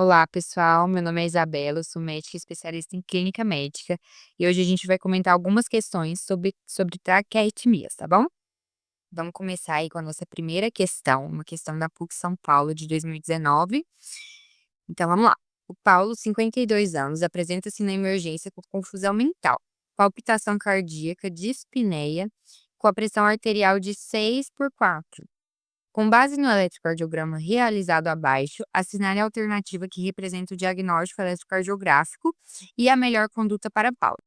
Olá, pessoal. Meu nome é Isabela, eu sou médica especialista em clínica médica e hoje a gente vai comentar algumas questões sobre traqueotomias, tá bom? Vamos começar aí com a nossa primeira questão, uma questão da PUC São Paulo de 2019. Então vamos lá. O Paulo, 52 anos, apresenta-se na emergência com confusão mental, palpitação cardíaca, dispneia, com a pressão arterial de 6/4. Com base no eletrocardiograma realizado abaixo, assinale a alternativa que representa o diagnóstico eletrocardiográfico e a melhor conduta para Paulo.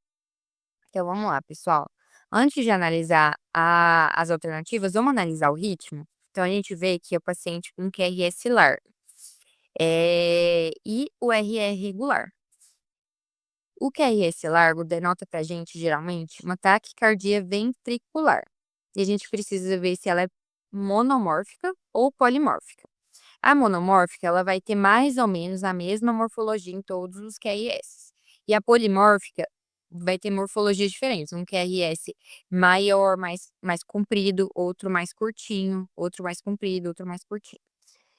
Então vamos lá, pessoal. Antes de analisar as alternativas, vamos analisar o ritmo? Então a gente vê que é o paciente com QRS largo e o RR regular. O QRS largo denota para a gente, geralmente, uma taquicardia ventricular. E a gente precisa ver se ela é monomórfica ou polimórfica. A monomórfica, ela vai ter mais ou menos a mesma morfologia em todos os QRS. E a polimórfica vai ter morfologias diferentes. Um QRS maior, mais comprido, outro mais curtinho, outro mais comprido, outro mais curtinho.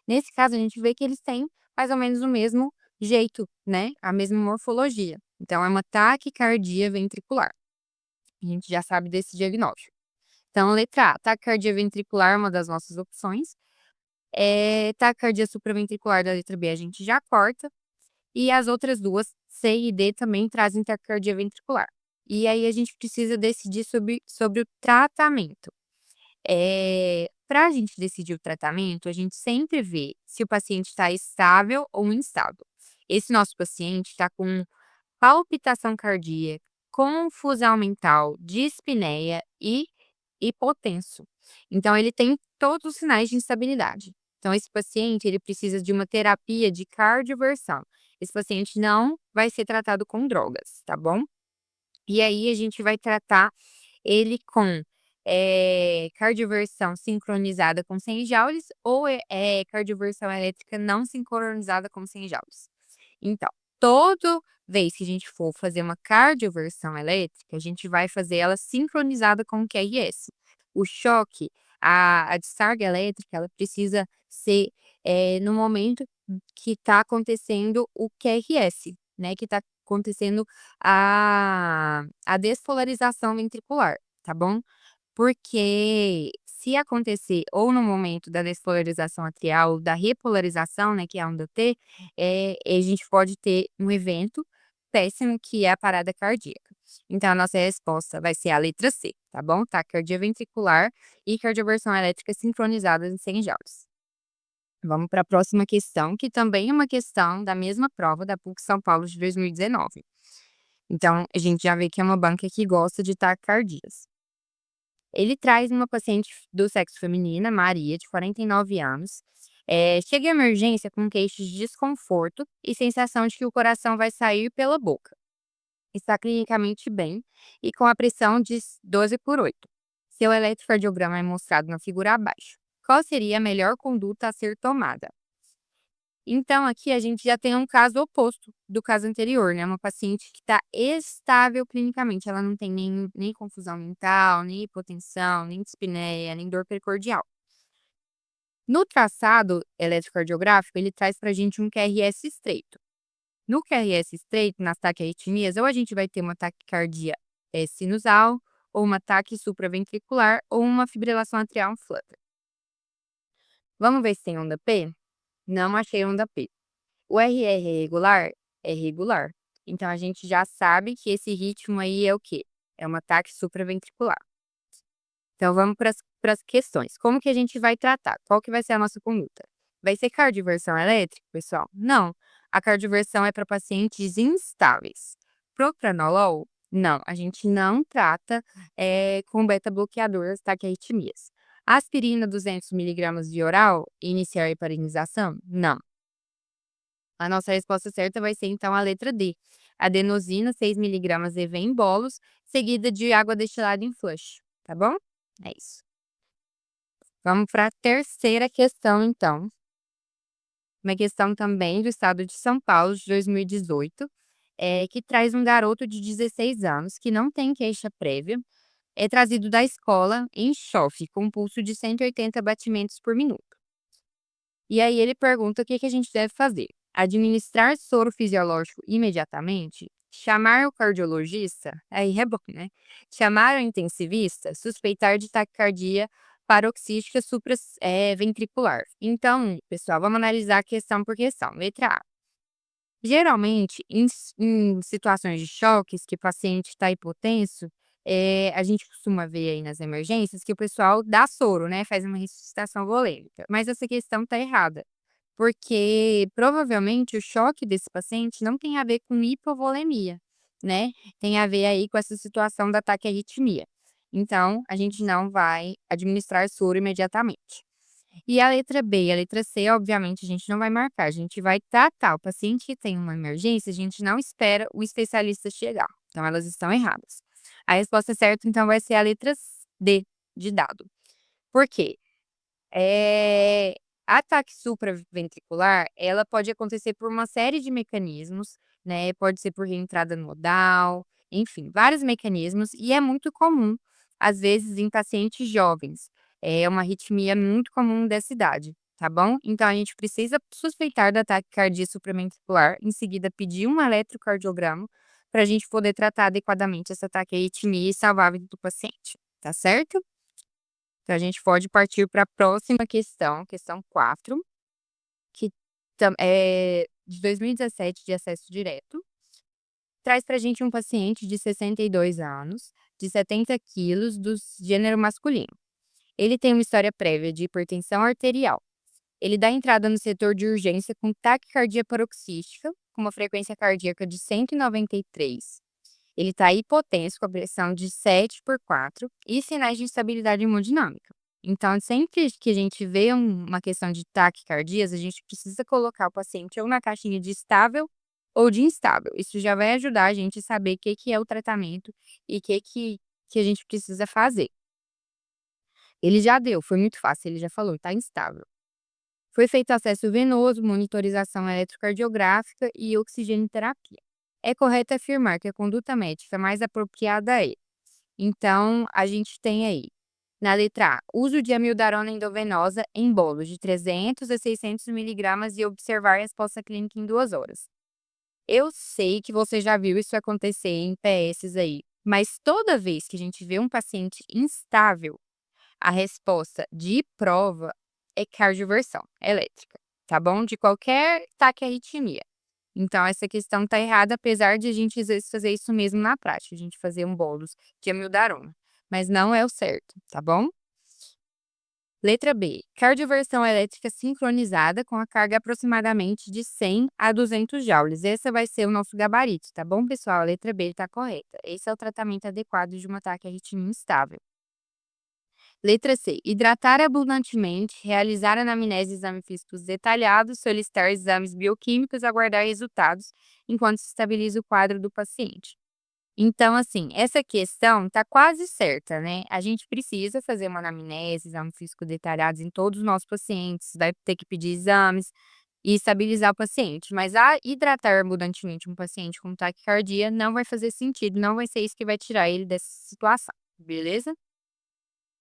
Nesse caso, a gente vê que eles têm mais ou menos o mesmo jeito, né? A mesma morfologia. Então, é uma taquicardia ventricular. A gente já sabe desse diagnóstico. Então, letra A, taquicardia ventricular é uma das nossas opções. Taquicardia supraventricular da letra B a gente já corta. E as outras duas, C e D, também trazem taquicardia ventricular. E aí a gente precisa decidir sobre o tratamento. Para a gente decidir o tratamento, a gente sempre vê se o paciente está estável ou instável. Esse nosso paciente está com palpitação cardíaca, confusão mental, dispneia e hipotenso. Então, ele tem todos os sinais de instabilidade. Então, esse paciente, ele precisa de uma terapia de cardioversão. Esse paciente não vai ser tratado com drogas, tá bom? E aí, a gente vai tratar ele com cardioversão sincronizada com 100 joules ou cardioversão elétrica não sincronizada com 100 joules. Então, toda vez que a gente for fazer uma cardioversão elétrica, a gente vai fazer ela sincronizada com o QRS. O choque, a descarga elétrica, ela precisa ser no momento que está acontecendo o QRS, né? Que está acontecendo a despolarização ventricular, tá bom? Porque se acontecer ou no momento da despolarização atrial, da repolarização, né, que é a onda T, a gente pode ter um evento péssimo, que é a parada cardíaca. Então, a nossa resposta vai ser a letra C, tá bom? Taquicardia ventricular e cardioversão elétrica sincronizadas em 100 joules. Vamos para a próxima questão, que também é uma questão da mesma prova da PUC São Paulo de 2019. Então, a gente já vê que é uma banca que gosta de taquicardias. Ele traz uma paciente do sexo feminino, Maria, de 49 anos. Chega em emergência com queixos de desconforto e sensação de que o coração vai sair pela boca. Está clinicamente bem e com a pressão de 12/8. Seu eletrocardiograma é mostrado na figura abaixo. Qual seria a melhor conduta a ser tomada? Então, aqui a gente já tem um caso oposto do caso anterior, né? Uma paciente que está estável clinicamente, ela não tem nem confusão mental, nem hipotensão, nem dispneia, nem dor pericordial. No traçado eletrocardiográfico, ele traz para a gente um QRS estreito. No QRS estreito, nas taquiarritmias, ou a gente vai ter uma taquicardia sinusal, ou uma taque supraventricular, ou uma fibrilação atrial flutter. Vamos ver se tem onda P? Não achei onda P. O RR regular é regular. Então, a gente já sabe que esse ritmo aí é o quê? É um ataque supraventricular. Então, vamos para as questões. Como que a gente vai tratar? Qual que vai ser a nossa conduta? Vai ser cardioversão elétrica, pessoal? Não. A cardioversão é para pacientes instáveis. Propranolol? Não. A gente não trata com beta-bloqueador as taquiarritmias. Aspirina 200 mg via oral, iniciar a heparinização? Não. A nossa resposta certa vai ser, então, a letra D. Adenosina, 6 mg EV em bolos, seguida de água destilada em flush, tá bom? É isso. Vamos para a terceira questão, então. Uma questão também do estado de São Paulo, de 2018, que traz um garoto de 16 anos, que não tem queixa prévia, é trazido da escola em choque, com um pulso de 180 batimentos por minuto. E aí ele pergunta o que a gente deve fazer. administrar soro fisiológico imediatamente, chamar o cardiologista, aí é bom, né? Chamar o intensivista, suspeitar de taquicardia paroxística ventricular. Então, pessoal, vamos analisar a questão por questão. Letra A. Geralmente, em situações de choques que o paciente está hipotenso, a gente costuma ver aí nas emergências que o pessoal dá soro, né, faz uma ressuscitação volêmica, mas essa questão está errada, porque provavelmente o choque desse paciente não tem a ver com hipovolemia, né, tem a ver aí com essa situação da taquiarritmia. Então, a gente não vai administrar soro imediatamente. E a letra B e a letra C, obviamente, a gente não vai marcar, a gente vai tratar. O paciente que tem uma emergência, a gente não espera o especialista chegar. Então, elas estão erradas. A resposta certa, então, vai ser a letra D, de dado. Por quê? Eh, Ataque supraventricular, ela pode acontecer por uma série de mecanismos, né, pode ser por reentrada nodal, enfim, vários mecanismos, e é muito comum, às vezes, em pacientes jovens. É uma arritmia muito comum dessa idade, tá bom? Então a gente precisa suspeitar do ataque cardíaco supraventricular, em seguida pedir um eletrocardiograma, para a gente poder tratar adequadamente essa taquiarritmia e salvar a vida do paciente, tá certo? Então a gente pode partir para a próxima questão 4, que é de 2017, de acesso direto. Traz para a gente um paciente de 62 anos, de 70 quilos, do gênero masculino. Ele tem uma história prévia de hipertensão arterial. Ele dá entrada no setor de urgência com taquicardia paroxística, com uma frequência cardíaca de 193. Ele está hipotenso, com a pressão de 7/4 e sinais de instabilidade hemodinâmica. Então, sempre que a gente vê uma questão de taquicardias, a gente precisa colocar o paciente ou na caixinha de estável ou de instável. Isso já vai ajudar a gente a saber o que que é o tratamento e o que a gente precisa fazer. Ele já deu, foi muito fácil, ele já falou, está instável. Foi feito acesso venoso, monitorização eletrocardiográfica e oxigenoterapia. É correto afirmar que a conduta médica mais apropriada é. Então, a gente tem aí, na letra A, uso de amiodarona endovenosa em bolos de 300 a 600 miligramas e observar a resposta clínica em 2 horas. Eu sei que você já viu isso acontecer em PS aí, mas toda vez que a gente vê um paciente instável, a resposta de prova é cardioversão elétrica, tá bom? De qualquer taquiarritmia. Então essa questão tá errada, apesar de a gente às vezes fazer isso mesmo na prática, a gente fazer um bolos de amiodarona, mas não é o certo, tá bom? Letra B, cardioversão elétrica sincronizada com a carga aproximadamente de 100 a 200 joules. Esse vai ser o nosso gabarito, tá bom, pessoal? A letra B está correta. Esse é o tratamento adequado de um ataque arritmia instável. Letra C. Hidratar abundantemente, realizar anamnese e exames físicos detalhados, solicitar exames bioquímicos, aguardar resultados enquanto se estabiliza o quadro do paciente. Então, assim, essa questão está quase certa, né? A gente precisa fazer uma anamnese, exame físico detalhados em todos os nossos pacientes, vai ter que pedir exames e estabilizar o paciente. Mas a hidratar abundantemente um paciente com taquicardia não vai fazer sentido, não vai ser isso que vai tirar ele dessa situação, beleza?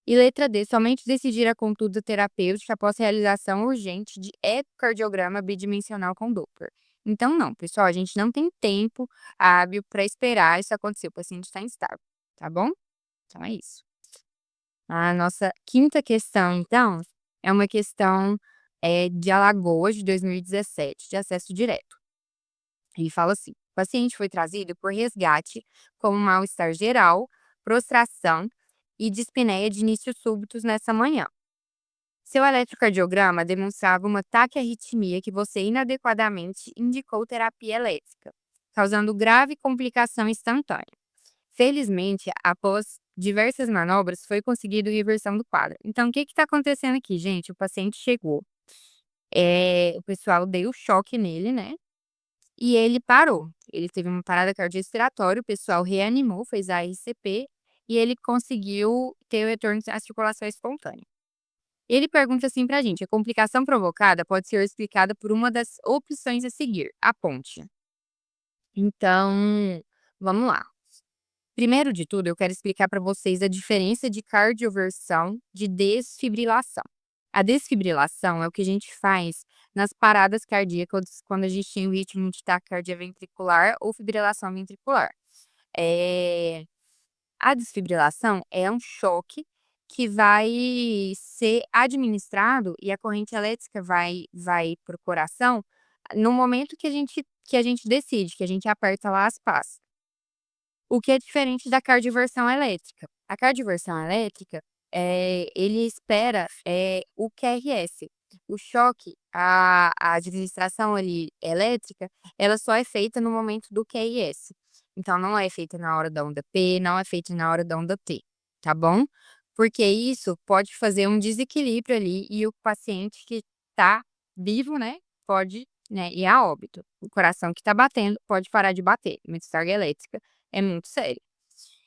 E letra D, somente decidir a conduta terapêutica após realização urgente de ecocardiograma bidimensional com Doppler. Então não, pessoal, a gente não tem tempo hábil para esperar isso acontecer, o paciente está instável, tá bom? Então é isso. A nossa quinta questão, então, é uma questão de Alagoas, de 2017, de acesso direto. Ele fala assim: o paciente foi trazido por resgate com mal-estar geral, prostração e dispneia de início súbitos nessa manhã. Seu eletrocardiograma demonstrava uma taquiarritmia que você inadequadamente indicou terapia elétrica, causando grave complicação instantânea. Felizmente, após diversas manobras, foi conseguido reversão do quadro. Então, o que está acontecendo aqui, gente? O paciente chegou, o pessoal deu choque nele, né? E ele parou. Ele teve uma parada cardiorrespiratória, o pessoal reanimou, fez a RCP e ele conseguiu ter o retorno à circulação espontânea. Ele pergunta assim pra gente: a complicação provocada pode ser explicada por uma das opções a seguir, a ponte. Então, vamos lá. Primeiro de tudo, eu quero explicar para vocês a diferença de cardioversão de desfibrilação. A desfibrilação é o que a gente faz nas paradas cardíacas quando a gente tem o ritmo de taquicardia ventricular ou fibrilação ventricular. Eh, a desfibrilação é um choque que vai ser administrado e a corrente elétrica vai para o coração no momento que a gente decide, que a gente aperta lá as pás. O que é diferente da cardioversão elétrica. A cardioversão elétrica, ele espera, o QRS. O choque, a administração ali elétrica, ela só é feita no momento do QRS. Então não é feita na hora da onda P, não é feita na hora da onda T, tá bom? Porque isso pode fazer um desequilíbrio ali e o paciente que tá vivo, né, pode, né, ir a óbito. O coração que tá batendo pode parar de bater, uma descarga elétrica é muito sério.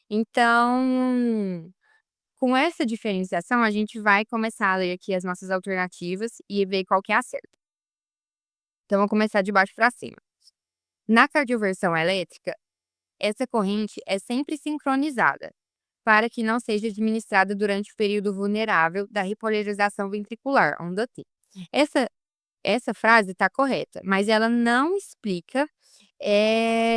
Então, com essa diferenciação, a gente vai começar a ler aqui as nossas alternativas e ver qual que é a certa. Então, vamos começar de baixo para cima. Na cardioversão elétrica, essa corrente é sempre sincronizada, para que não seja administrada durante o período vulnerável da repolarização ventricular, onda T. Essa Essa frase está correta, mas ela não explica,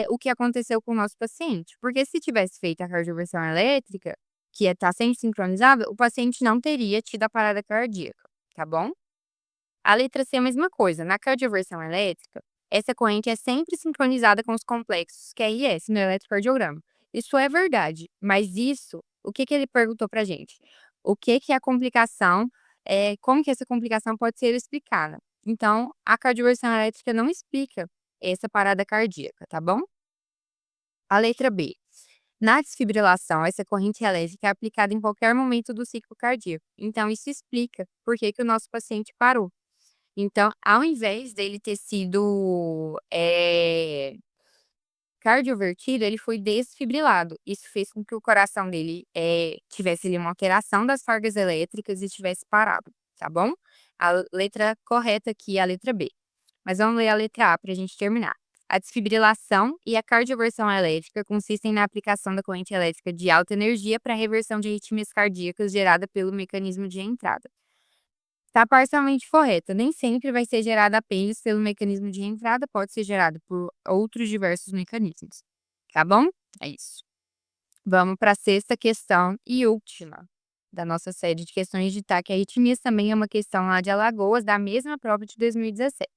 o que aconteceu com o nosso paciente, porque se tivesse feito a cardioversão elétrica, que está sempre sincronizada, o paciente não teria tido a parada cardíaca, tá bom? A letra C é a mesma coisa, na cardioversão elétrica, essa corrente é sempre sincronizada com os complexos QRS no eletrocardiograma. Isso é verdade, mas isso, o que que ele perguntou pra gente? O que que é a complicação, como que essa complicação pode ser explicada? Então, a cardioversão elétrica não explica essa parada cardíaca, tá bom? A letra B. Na desfibrilação, essa corrente elétrica é aplicada em qualquer momento do ciclo cardíaco. Então, isso explica por que que o nosso paciente parou. Então, ao invés dele ter sido, cardiovertido, ele foi desfibrilado. Isso fez com que o coração dele, tivesse ali uma alteração das cargas elétricas e tivesse parado, tá bom? A letra correta aqui é a letra B. Mas vamos ler a letra A para a gente terminar. A desfibrilação e a cardioversão elétrica consistem na aplicação da corrente elétrica de alta energia para a reversão de arritmias cardíacas gerada pelo mecanismo de entrada. Está parcialmente correta, nem sempre vai ser gerada apenas pelo mecanismo de entrada, pode ser gerado por outros diversos mecanismos, tá bom? É isso. Vamos para a sexta questão e última da nossa série de questões de TAC e arritmias, também é uma questão lá de Alagoas, da mesma prova de 2017.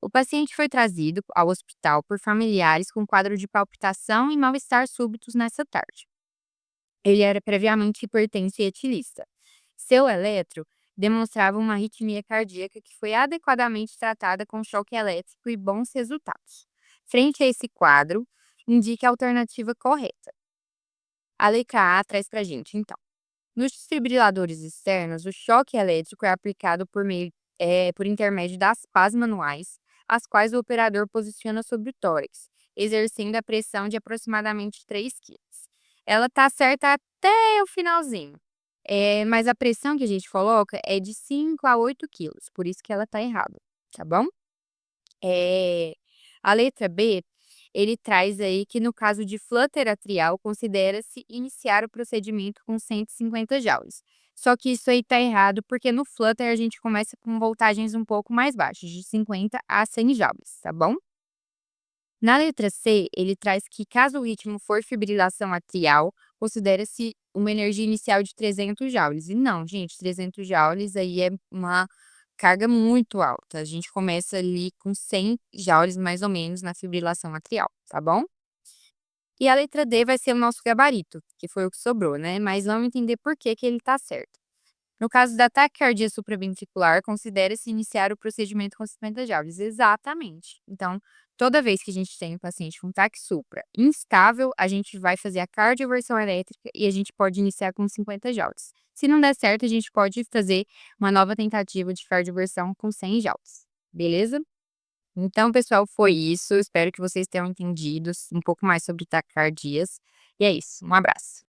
O paciente foi trazido ao hospital por familiares com quadro de palpitação e mal-estar súbitos nessa tarde. Ele era previamente hipertenso e etilista. Seu eletro demonstrava uma arritmia cardíaca que foi adequadamente tratada com choque elétrico e bons resultados. Frente a esse quadro, indique a alternativa correta. A letra A traz pra gente, então. Nos desfibriladores externos, o choque elétrico é aplicado por intermédio das pás manuais, as quais o operador posiciona sobre o tórax, exercendo a pressão de aproximadamente 3 kg. Ela tá certa até o finalzinho. Mas a pressão que a gente coloca é de 5 a 8 quilos, por isso que ela tá errada, tá bom? A letra B, ele traz aí que no caso de flutter atrial, considera-se iniciar o procedimento com 150 joules. Só que isso aí tá errado, porque no flutter a gente começa com voltagens um pouco mais baixas, de 50 a 100 joules, tá bom? Na letra C, ele traz que caso o ritmo for fibrilação atrial, considera-se uma energia inicial de 300 joules. E não, gente, 300 joules aí é uma carga muito alta. A gente começa ali com 100 joules mais ou menos na fibrilação atrial, tá bom? E a letra D vai ser o nosso gabarito, que foi o que sobrou, né? Mas vamos entender por que que ele tá certo. No caso da taquicardia supraventricular, considera-se iniciar o procedimento com 50 joules. Exatamente. Então, toda vez que a gente tem um paciente com TAC supra instável, a gente vai fazer a cardioversão elétrica e a gente pode iniciar com 50 joules. Se não der certo, a gente pode fazer uma nova tentativa de cardioversão com 100 joules. Beleza? Então, pessoal, foi isso. Espero que vocês tenham entendido um pouco mais sobre taquicardias. E é isso. Um abraço.